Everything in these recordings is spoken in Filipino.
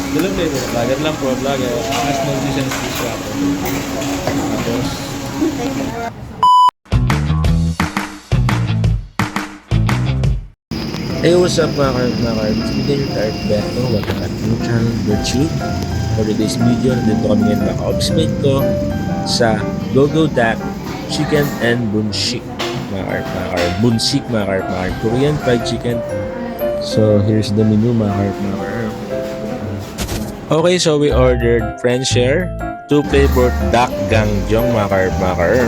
Dalang flavor. Vlogger lang po, vlogger. As no distance fish wrapper. Tapos, Hey, what's up mga carbs? Today yung Card Beto. Welcome back to my channel, YouTube. For today's video, nandito kami ngayon mga ka-obsmate ko sa Go-Go Dak Chicken and Bunsik. Mga carb, Bunsik mga carb, Korean fried chicken. So, here's the menu mga carb. Okay, so we ordered French share, 2 flavored dak gangjong mga carb.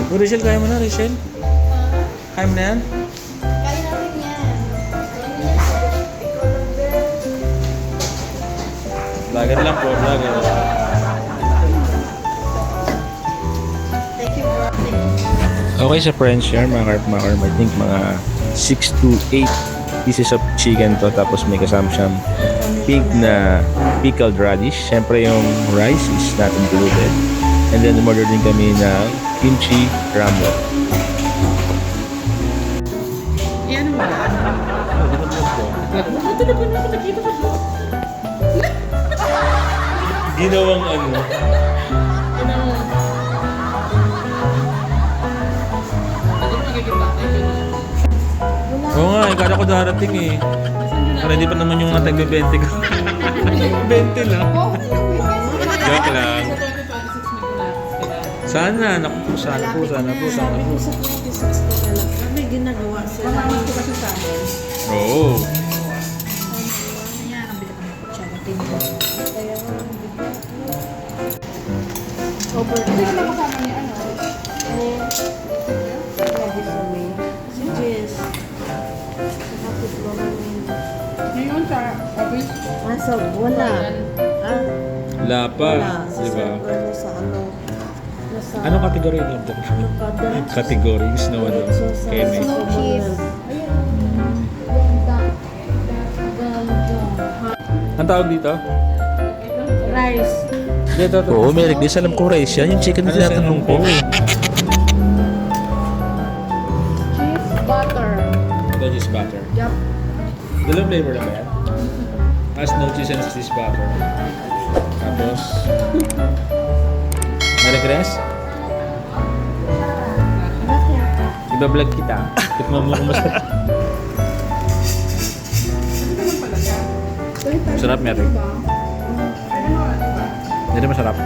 oh, Rachel, kaya mo na, Rachel? Kaya mo na yan? Vlogger lang po, vlogger. Okay, sa French share mga carb, I think mga 6 to 8 pieces of chicken to. Tapos may kasama siyang pink na pickled radish. Siyempre yung rice is not included. And then umorder din kami ng kimchi ramen. Yan mo ba? Ito na po na nakikita ko po. Ginawang ano? Oo nga, ikala ko darating eh. Para hindi pa naman yung mga tagbe-20 ko. 20 lang. Joke lang. Sana, naku po, sana po. Sabi ko sa 26 ko na lang. May ginagawa sila. Mamamit ko kasi sa amin. Oo. Ano yan? Ang bilang ng kutsara. Tingnan. Kaya over. Hindi naman kasama niya ano? Ready for me. Si Jess. Nakapit mo namin. Ngayon sa office, Nasa wala. Ah, Wala pa, wala. Sa di ba? server mo sa ano. Nasa Anong kategory na ito? ano kada? Categories na ano? So, sa Kaya may. sa cheese. Ang tawag dito? Rice. Dito, to. Oo, may reglis. Alam ko rice yan. Yung chicken na tinatanong ko. Cheese butter. Ito is butter. Yup. Dalawang flavor na ba yan? As no cheese and cheese butter. Tapos, na-regress? Bakit? Iba-vlog kita. Tikman mo kung masarap. Masarap, Mary. Hindi masarap.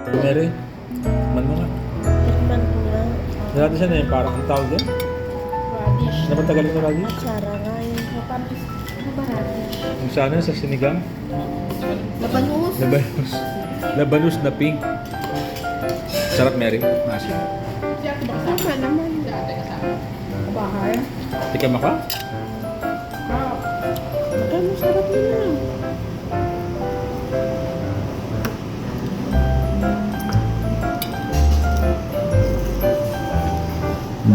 Mary, man mo nga. Tikman ko nga. Dati siya na yun, parang ang tawag yan. Radish. Napatagal na radish. Kutsara nga yun. Papanis. Ano ba radish? Yung sana sa sinigang. Labanus. Labanus. Labanus na pink. Sarap, Mary. Masin. Sama naman. bahay. Tikam ako? Magkano sarap yun.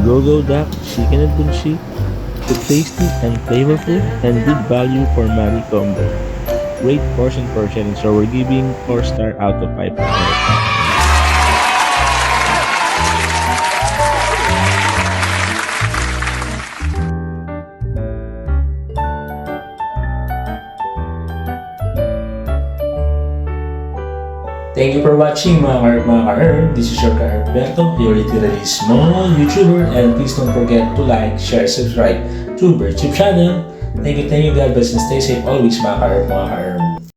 Go-Go Dak Chicken and Bunsik. The tasty and flavorful and good value for money combo. Great portion for sharing, so we're giving 4-star out of 5. Thank you for watching mga ka-earn. This is your ka-earn Beto, your literally small YouTuber, and please don't forget to like, share, subscribe to Birdship channel. Thank you, God bless, and stay safe always mga ka-earn.